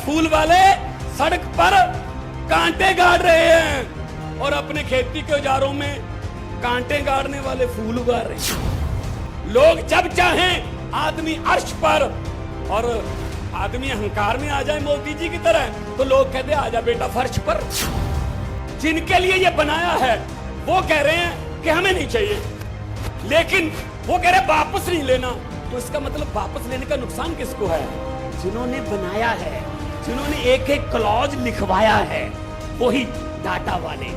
फूल वाले सड़क पर कांटे गाड़ रहे हैं और अपने खेती के औजारों में कांटे गाड़ने वाले फूल उगा रहे हैं। लोग जब चाहें आदमी अर्श पर और आदमी अहंकार में आ जाए मोदी जी की तरह तो लोग कहते हैं आजा बेटा फर्श पर। जिनके लिए ये बनाया है वो कह रहे हैं कि हमें नहीं चाहिए, लेकिन वो कह रहे वापस नहीं लेना। तो इसका मतलब वापस लेने का नुकसान किसको है? जिन्होंने बनाया है, जिन्होंने एक एक क्लॉज लिखवाया है, वही डाटा वाले।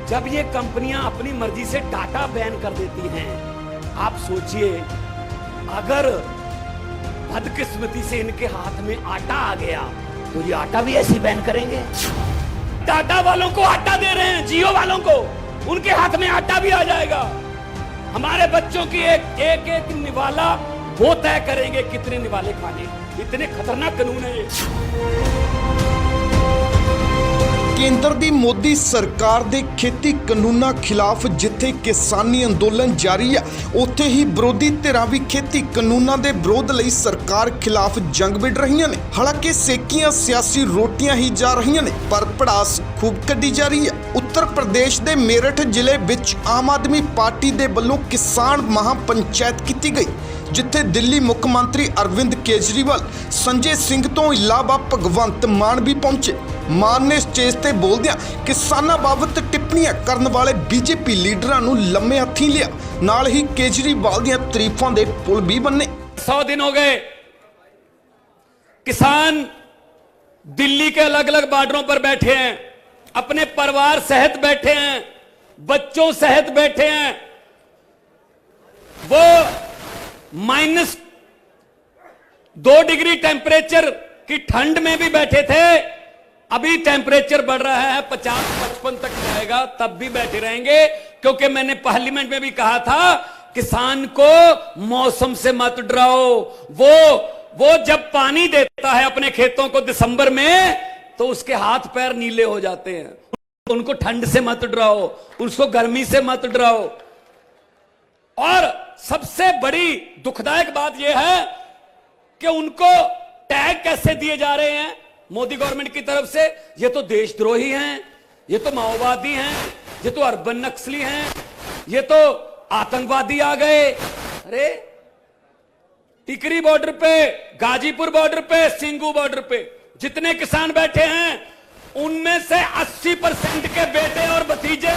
जब ये कंपनियां अपनी मर्जी से डाटा बैन कर देती हैं, आप सोचिए अगर बदकिस्मती से इनके हाथ में आटा आ गया तो ये आटा भी ऐसे बैन करेंगे। डाटा वालों को आटा दे रहे हैं, जियो वालों को, उनके हाथ में आटा भी आ जाएगा। हमारे बच्चों की एक निवाला वो तय करेंगे कितने निवाले खाने। इतने खतरनाक कानून है ये। ਕੇਂਦਰ ਦੀ ਮੋਦੀ ਸਰਕਾਰ ਦੇ ਖੇਤੀ ਕਾਨੂੰਨਾਂ ਖਿਲਾਫ ਜਿੱਥੇ ਕਿਸਾਨੀ ਅੰਦੋਲਨ ਜਾਰੀ ਹੈ, ਉੱਥੇ ਹੀ ਵਿਰੋਧੀ ਧਿਰਾਂ ਵੀ ਖੇਤੀ ਕਾਨੂੰਨਾਂ ਦੇ ਵਿਰੋਧ ਲਈ ਸਰਕਾਰ ਖਿਲਾਫ ਜੰਗ ਵਿੱਢ ਰਹੀਆਂ ਨੇ। ਹਾਲਾਂਕਿ ਸੇਕੀਆਂ ਸਿਆਸੀ ਰੋਟੀਆਂ ਹੀ ਜਾ ਰਹੀਆਂ ਨੇ, ਪਰ ਭੜਾਸ ਖੂਬ ਕੱਢੀ ਜਾ ਰਹੀ ਹੈ। ਉੱਤਰ ਪ੍ਰਦੇਸ਼ ਦੇ ਮੇਰਠ ਜ਼ਿਲ੍ਹੇ ਵਿੱਚ ਆਮ ਆਦਮੀ ਪਾਰਟੀ ਦੇ ਵੱਲੋਂ ਕਿਸਾਨ ਮਹਾਪੰਚਾਇਤ ਕੀਤੀ ਗਈ, ਜਿੱਥੇ ਦਿੱਲੀ ਮੁੱਖ ਮੰਤਰੀ ਅਰਵਿੰਦ ਕੇਜਰੀਵਾਲ, ਸੰਜੇ ਸਿੰਘ ਤੋਂ ਇਲਾਵਾ ਭਗਵੰਤ ਮਾਨ ਵੀ ਪਹੁੰਚੇ। ਮਾਨ ਨੇ ਸਟੇਜ ਤੇ ਬੋਲਦਿਆਂ ਕਿਸਾਨਾਂ ਬਾਬਤ ਟਿੱਪਣੀਆਂ ਕਰਨ ਵਾਲੇ ਬੀਜੇਪੀ ਲੀਡਰਾਂ ਨੂੰ ਲੰਮੇ ਹੱਥੀਂ ਲਿਆ, ਨਾਲ ਹੀ ਕੇਜਰੀਵਾਲ ਦੀਆਂ ਤਾਰੀਫਾਂ ਦੇ ਪੁਲ ਵੀ ਬੰਨੇ। 100 दिन हो गए किसान दिल्ली के अलग अलग बॉर्डरों पर बैठे हैं, अपने परिवार सहित बैठे हैं, बच्चों सहित बैठे हैं। वो -2 डिग्री टेम्परेचर की ठंड में भी बैठे थे। अभी टेम्परेचर बढ़ रहा है, 50-55 तक जाएगा, तब भी बैठे रहेंगे, क्योंकि मैंने पार्लियामेंट में भी कहा था किसान को मौसम से मत डराओ। वो जब पानी देता है अपने खेतों को दिसंबर में तो उसके हाथ पैर नीले हो जाते हैं। उनको ठंड से मत डराओ, उसको गर्मी से मत डराओ। और सबसे बड़ी दुखदायक बात यह है कि उनको टैग कैसे दिए जा रहे हैं मोदी गवर्नमेंट की तरफ से। ये तो देशद्रोही हैं, ये तो माओवादी हैं, ये तो अर्बन नक्सली हैं, ये तो आतंकवादी आ गए। अरे टिकरी बॉर्डर पे, गाजीपुर बॉर्डर पे, सिंगू बॉर्डर पे जितने किसान बैठे हैं उनमें से 80% के बेटे और भतीजे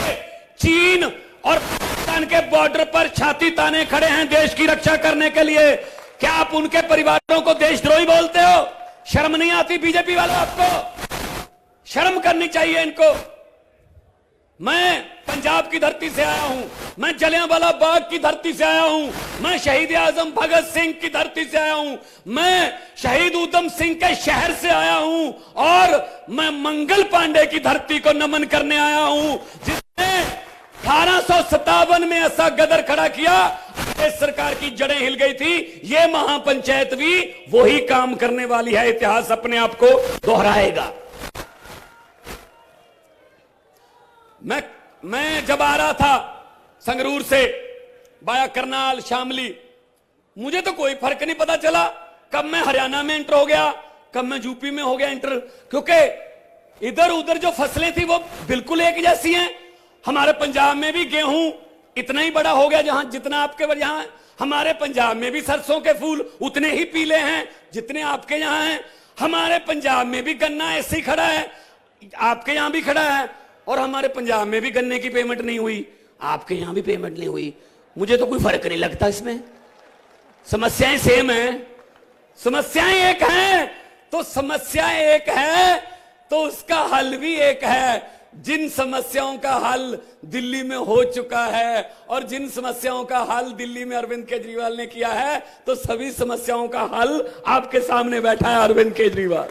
चीन और पाकिस्तान के बॉर्डर पर छाती ताने खड़े हैं देश की रक्षा करने के लिए। क्या आप उनके परिवारों को देशद्रोही बोलते हो? शर्म नहीं आती बीजेपी वालों? आपको शर्म करनी चाहिए इनको। मैं पंजाब की धरती से आया हूं, मैं जलियांवाला बाग की धरती से आया हूं, मैं शहीद आजम भगत सिंह की धरती से आया हूं, मैं शहीद उधम सिंह के शहर से आया हूं, और मैं मंगल पांडे की धरती को नमन करने आया हूं, जिसने 1857 में ऐसा गदर खड़ा किया, इस सरकार की जड़ें हिल गई थी। ये महापंचायत भी वही काम करने वाली है। इतिहास अपने आप को दोहराएगा। मैं जब आ रहा था संगरूर से बाया करनाल शामली, मुझे तो कोई फर्क नहीं पता चला कब मैं हरियाणा में एंटर हो गया, कब मैं यूपी में हो गया एंटर, क्योंकि इधर उधर जो फसलें थी वो बिल्कुल एक जैसी हैं। हमारे पंजाब में भी गेहूं इतना ही बड़ा हो गया जहां जितना आपके यहां। हमारे पंजाब में भी सरसों के फूल उतने ही पीले हैं जितने आपके यहां हैं। हमारे पंजाब में भी गन्ना ऐसे ही खड़ा है, आपके यहां भी खड़ा है। और हमारे पंजाब में भी गन्ने की पेमेंट नहीं हुई, आपके यहां भी पेमेंट नहीं हुई। मुझे तो कोई फर्क नहीं लगता इसमें। समस्याएं सेम हैं, समस्याएं एक हैं, तो समस्याएं एक है तो उसका हल भी एक है। जिन समस्याओं का हल दिल्ली में हो चुका है और जिन समस्याओं का हल दिल्ली में अरविंद केजरीवाल ने किया है, तो सभी समस्याओं का हल आपके सामने बैठा है अरविंद केजरीवाल।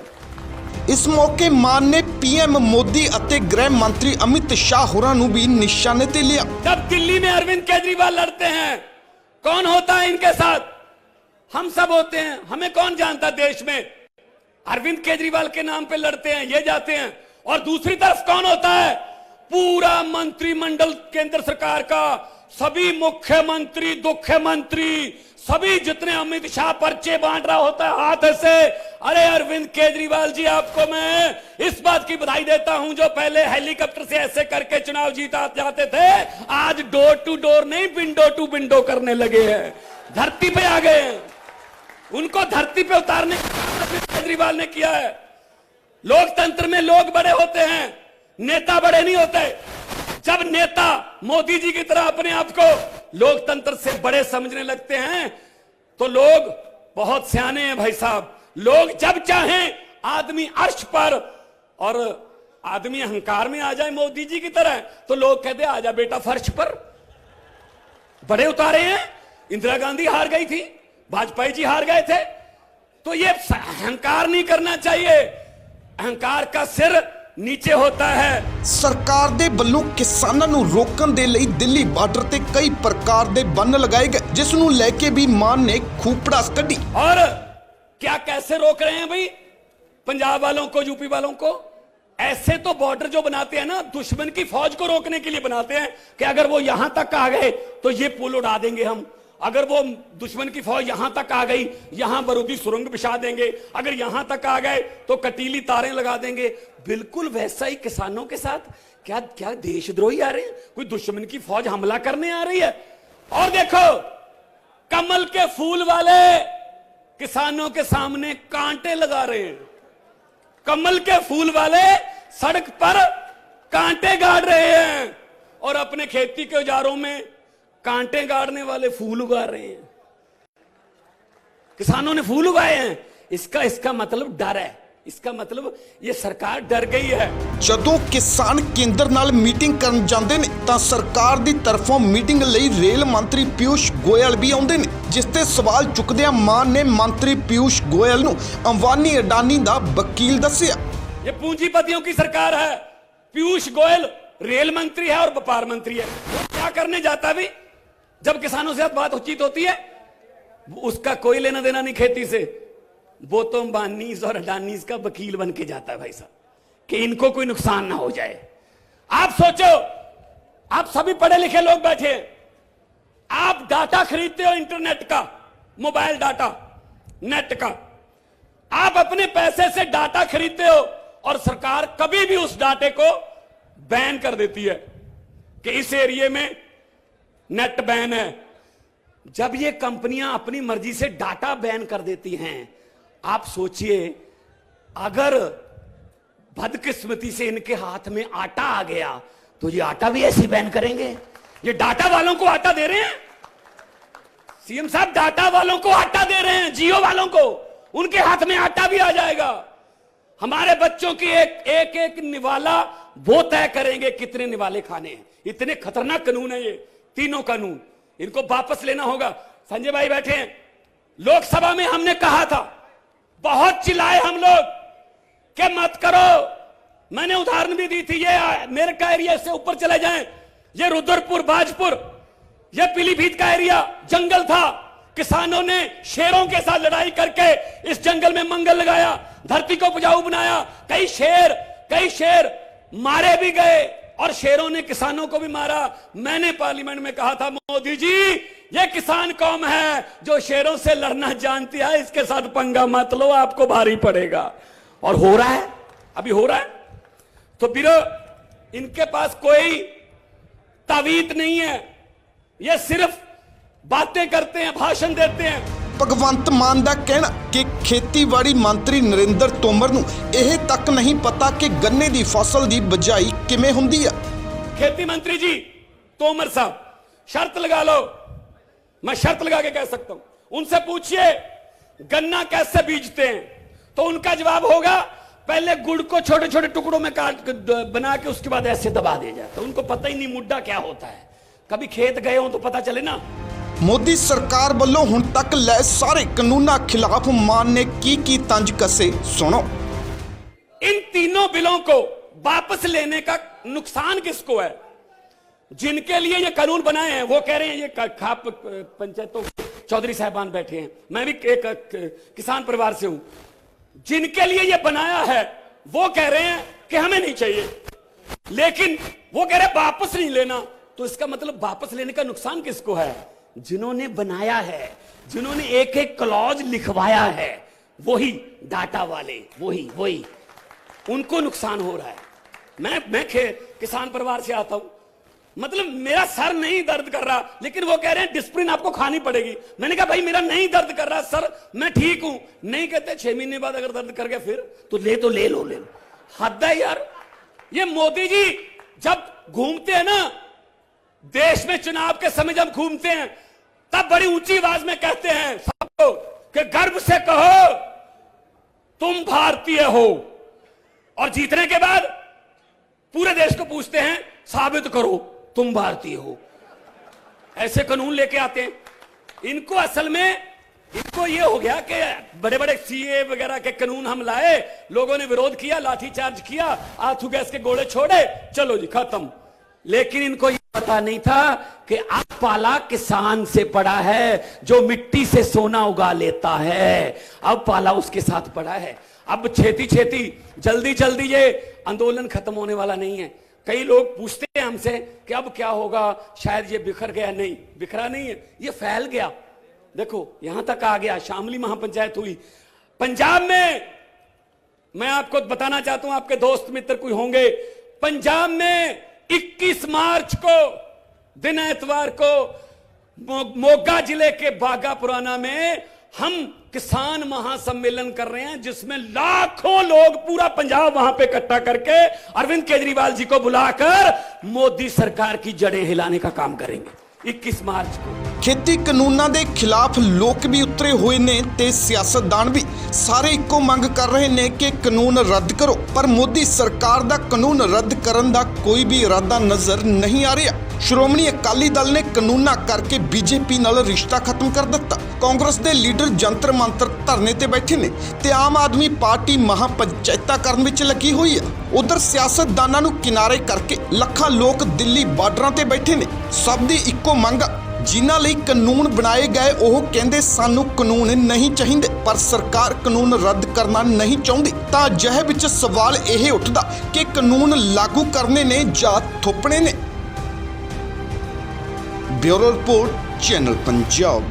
इस मौके मान ने पीएम मोदी और गृह मंत्री अमित शाह होरां नूं भी निशाने ते लिया। जब दिल्ली में अरविंद केजरीवाल लड़ते हैं, कौन होता है इनके साथ? हम सब होते हैं। हमें कौन जानता देश में? अरविंद केजरीवाल के नाम पे लड़ते हैं, ये जाते हैं। और दूसरी तरफ कौन होता है? पूरा मंत्रिमंडल केंद्र सरकार का, सभी मुख्यमंत्री दुख्यमंत्री सभी जितने अमित शाह पर्चे बांट रहा होता है हाथ से। अरे अरविंद केजरीवाल जी, आपको मैं इस बात की बधाई देता हूं, जो पहले हेलीकॉप्टर से ऐसे करके चुनाव जीता जाते थे, आज डोर टू डोर नहीं विंडो टू विंडो करने लगे हैं, धरती पे आ गए हैं। उनको धरती पे उतारने का काम अरविंद केजरीवाल ने किया है। लोकतंत्र में लोग बड़े होते हैं, नेता बड़े नहीं होते। जब नेता मोदी जी की तरह अपने आप को लोकतंत्र से बड़े समझने लगते हैं तो लोग बहुत सियाने हैं भाई साहब। लोग जब चाहें आदमी अर्श पर और आदमी अहंकार में आ जाए मोदी जी की तरह, तो लोग कहते हैं आजा बेटा फर्श पर। बड़े उतारे हैं। इंदिरा गांधी हार गई थी, वाजपेयी जी हार गए थे। तो ये अहंकार नहीं करना चाहिए, अहंकार का सिर ਨੀਚੇ ਹੋਤਾ ਹੈ। ਸਰਕਾਰ ਦੇ ਵੱਲੋਂ ਕਿਸਾਨਾਂ ਨੂੰ ਰੋਕਣ ਦੇ ਲਈ ਦਿੱਲੀ ਬਾਰਡਰ ਤੇ ਕਈ ਪ੍ਰਕਾਰ ਦੇ ਬੰਨ ਲਗਾਏ ਗਏ, ਜਿਸ ਨੂੰ ਲੈ ਕੇ ਵੀ ਮਾਨ ਨੇ ਖੂਪੜਾਸ ਕੱਢੀ। और क्या कैसे रोक रहे हैं भाई पंजाब वालों को, यूपी वालों को? ऐसे तो बॉर्डर जो बनाते हैं ना, दुश्मन की फौज को रोकने के लिए बनाते हैं कि अगर वो यहां तक आ गए तो ये पुल उड़ा देंगे हम, अगर वो दुश्मन की फौज यहां तक आ गई यहां बारूदी सुरंग बिछा देंगे, अगर यहां तक आ गए तो कटीली तारें लगा देंगे। बिल्कुल वैसा ही किसानों के साथ। क्या क्या देशद्रोही आ रहे हैं? कोई दुश्मन की फौज हमला करने आ रही है? और देखो, कमल के फूल वाले किसानों के सामने कांटे लगा रहे हैं। कमल के फूल वाले सड़क पर कांटे गाड़ रहे हैं और अपने खेती के औजारों में कांटे गाड़ने वाले फूल उगा रहे हैं। किसानों ने फूल उगाए हैं। इसका मतलब डर है, इसका मतलब ये सरकार डर गई है। ਜਦੋਂ ਕਿਸਾਨ ਕੇਂਦਰ ਨਾਲ ਮੀਟਿੰਗ ਕਰਨ ਜਾਂਦੇ ਨੇ ਤਾਂ ਸਰਕਾਰ ਦੀ ਤਰਫੋਂ ਮੀਟਿੰਗ ਲਈ ਰੇਲ ਮੰਤਰੀ ਪਿਊਸ਼ ਗੋਇਲ ਵੀ ਆਉਂਦੇ ਨੇ, ਜਿਸ ਤੇ ਸਵਾਲ ਚੁੱਕਦਿਆਂ ਮਾਨ ਨੇ ਮੰਤਰੀ ਪਿਊਸ਼ ਗੋਇਲ ਨੂੰ ਅੰਬਾਨੀ ਅਡਾਨੀ ਦਾ ਵਕੀਲ ਦੱਸਿਆ। ये पूंजीपतियों की सरकार है। पीयूष गोयल रेल मंत्री है और व्यापार मंत्री है। वो क्या करने जाता भी जब किसानों से बात उचित होती है? उसका कोई लेना देना नहीं खेती से। वो तो अंबानीज और अडानीज का वकील बन के जाता है भाई साहब, कि इनको कोई नुकसान ना हो जाए। आप सोचो, आप सभी पढ़े लिखे लोग बैठे हैं, आप डाटा खरीदते हो इंटरनेट का, मोबाइल डाटा, नेट का, आप अपने पैसे से डाटा खरीदते हो और सरकार कभी भी उस डाटे को बैन कर देती है कि इस एरिया में नेट बैन है। जब ये कंपनियां अपनी मर्जी से डाटा बैन कर देती हैं, आप सोचिए अगर बदकिस्मती से इनके हाथ में आटा आ गया तो ये आटा भी ऐसे बैन करेंगे। ये डाटा वालों को आटा दे रहे हैं। सीएम साहब डाटा वालों को आटा दे रहे हैं, जियो वालों को, उनके हाथ में आटा भी आ जाएगा। हमारे बच्चों की एक निवाला वो तय करेंगे कितने निवाले खाने हैं। इतने खतरनाक कानून है ये, तीनों कानून, इनको वापस लेना होगा। संजय भाई बैठे हैं, लोकसभा में हमने कहा था, बहुत चिल्लाए हम लोग कि मत करो। मैंने उदाहरण भी दी थी, ये मेरे का एरिया से ऊपर चले जाएं, ये रुद्रपुर, बाजपुर, ये पीलीभीत का एरिया जंगल था। किसानों ने शेरों के साथ लड़ाई करके इस जंगल में मंगल लगाया, धरती को उपजाऊ बनाया। कई शेर मारे भी गए और शेरों ने किसानों को भी मारा। मैंने पार्लियामेंट में कहा था, मोदी जी ये किसान कौम है जो शेरों से लड़ना जानती है, इसके साथ पंगा मत लो, आपको भारी पड़ेगा। और हो रहा है, अभी हो रहा है। तो फिर इनके पास कोई तावीज नहीं है, ये सिर्फ बातें करते हैं, भाषण देते हैं। ਭਗਵੰਤ ਮਾਨ ਦਾ ਕਹਿਣਾ ਕਿ ਖੇਤੀਬਾੜੀ ਮੰਤਰੀ ਨਰਿੰਦਰ ਤੋਮਰ ਨੂੰ ਇਹ ਤੱਕ ਨਹੀਂ ਪਤਾ ਕਿ ਗੰਨੇ ਦੀ ਫਸਲ ਦੀ ਬਿਜਾਈ ਕਿਵੇਂ ਹੁੰਦੀ ਹੈ। खेती मंत्री जी तोमर साहब, शर्त लगा लो, मैं शर्त लगा के कह सकता हूं, उनसे पूछिए गन्ना कैसे बीजते हैं, तो उनका जवाब होगा पहले गुड़ को छोटे छोटे टुकड़ों में काट बना के उसके बाद ऐसे दबा दिया जाता है। उनको पता ही नहीं मुड्डा क्या होता है। कभी खेत गए हो तो पता चले ना। ਮੋਦੀ ਸਰਕਾਰ ਵੱਲੋਂ ਹੁਣ ਤੱਕ ਲੈ ਸਾਰੇ ਕਾਨੂੰਨਾਂ ਖਿਲਾਫ ਮਾਨ ਨੇ ਕੀ ਤੰਜ ਕੱਸੇ, सुनो। इन तीनों बिलों को वापस लेने का नुकसान किसको है? जिनके लिए ये कानून बनाए हैं वो कह रहे हैं, ये खाप पंचायतों चौधरी साहबान बैठे हैं, मैं भी एक किसान परिवार से हूं, जिनके लिए ये बनाया है वो कह रहे हैं कि हमें नहीं चाहिए, लेकिन वो कह रहे वापस नहीं लेना। तो इसका मतलब वापस लेने का नुकसान किसको है? जिन्होंने बनाया है, जिन्होंने एक एक क्लॉज लिखवाया है, वही डाटा वाले, वही उनको नुकसान हो रहा है। मैं किसान परिवार से आता हूं, मतलब मेरा सर नहीं दर्द कर रहा, लेकिन वो कह रहे हैं डिस्प्रिन आपको खानी पड़ेगी। मैंने कहा भाई मेरा नहीं दर्द कर रहा सर, मैं ठीक हूं। नहीं कहते 6 महीने बाद अगर दर्द कर गया फिर तो ले लो। हद है यार। ये मोदी जी जब घूमते हैं ना देश में, चुनाव के समय जब घूमते हैं, तब बड़ी ऊंची आवाज में कहते हैं सबको कि गर्व से कहो तुम भारतीय हो, और जीतने के बाद पूरे देश को पूछते हैं साबित करो तुम भारतीय हो। ऐसे कानून लेके आते हैं। इनको असल में इनको ये हो गया कि बड़े बड़े सीए वगैरह के कानून हम लाए, लोगों ने विरोध किया, लाठीचार्ज किया, आंसू गैस के गोले छोड़े, चलो जी खत्म। लेकिन इनको ये पता नहीं था कि अब पाला किसान से पड़ा है जो मिट्टी से सोना उगा लेता है। अब पाला उसके साथ पड़ा है। अब छेती जल्दी ये आंदोलन खत्म होने वाला नहीं है। कई लोग पूछते हैं हमसे कि अब क्या होगा, शायद ये बिखर गया। नहीं, बिखरा नहीं है, ये फैल गया। देखो यहां तक आ गया, शामली महापंचायत हुई पंजाब में। मैं आपको बताना चाहता हूं, आपके दोस्त मित्र कोई होंगे, पंजाब में 21 मार्च को दिन एतवार को मोगा जिले के बागा पुराना में हम किसान महासम्मेलन कर रहे हैं, जिसमें लाखों लोग, पूरा पंजाब वहां पे इकट्ठा करके अरविंद केजरीवाल जी को बुलाकर मोदी सरकार की जड़ें हिलाने का काम करेंगे 21 मार्च को। खेती कानूनां ਦੇ ਖਿਲਾਫ ਲੋਕ ਵੀ ਉਤਰੇ ਹੋਏ ਨੇ ਤੇ ਸਿਆਸਤਦਾਨ ਵੀ ਸਾਰੇ ਇੱਕੋ ਮੰਗ ਕਰ ਰਹੇ ਨੇ ਕਿ ਕਾਨੂੰਨ ਰੱਦ ਕਰੋ, ਪਰ ਮੋਦੀ ਸਰਕਾਰ ਦਾ ਕਾਨੂੰਨ ਰੱਦ ਕਰਨ ਦਾ ਕੋਈ ਵੀ ਇਰਾਦਾ ਨਜ਼ਰ ਨਹੀਂ ਆ ਰਿਹਾ। ਸ਼੍ਰੋਮਣੀ ਅਕਾਲੀ ਦਲ ਨੇ ਕਾਨੂੰਨਾਂ ਕਰਕੇ ਬੀਜੇਪੀ ਨਾਲ ਰਿਸ਼ਤਾ ਖਤਮ ਕਰ ਦਿੱਤਾ। ਕਾਂਗਰਸ ਦੇ ਲੀਡਰ ਜੰਤਰ ਮੰਤਰ ਧਰਨੇ ਤੇ ਬੈਠੇ ਨੇ ਤੇ ਆਮ ਆਦਮੀ ਪਾਰਟੀ ਮਹਾਪੰਚਾਇਤਾਂ ਕਰਨ ਵਿੱਚ ਲੱਗੀ ਹੋਈ ਹੈ। ਉਧਰ ਸਿਆਸਤਦਾਨਾਂ ਨੂੰ ਕਿਨਾਰੇ ਕਰਕੇ ਲੱਖਾਂ ਲੋਕ ਦਿੱਲੀ ਬਾਰਡਰਾਂ ਤੇ ਬੈਠੇ ਨੇ। ਸਭ ਦੀ ਇੱਕੋ ਮੰਗ, ਜਿਨ੍ਹਾਂ ਲਈ ਕਾਨੂੰਨ ਬਣਾਏ ਗਏ ਉਹ ਕਹਿੰਦੇ ਸਾਨੂੰ ਕਾਨੂੰਨ ਨਹੀਂ ਚਾਹੀਦੇ, ਪਰ ਸਰਕਾਰ ਕਾਨੂੰਨ ਰੱਦ ਕਰਨਾ ਨਹੀਂ ਚਾਹੁੰਦੀ। ਤਾਂ ਅਜਿਹੇ ਵਿੱਚ ਸਵਾਲ ਇਹ ਉੱਠਦਾ ਕਿ ਕਾਨੂੰਨ ਲਾਗੂ ਕਰਨੇ ਨੇ ਜਾਂ ਥੋਪਣੇ ਨੇ। Bureau report, channel Punjab.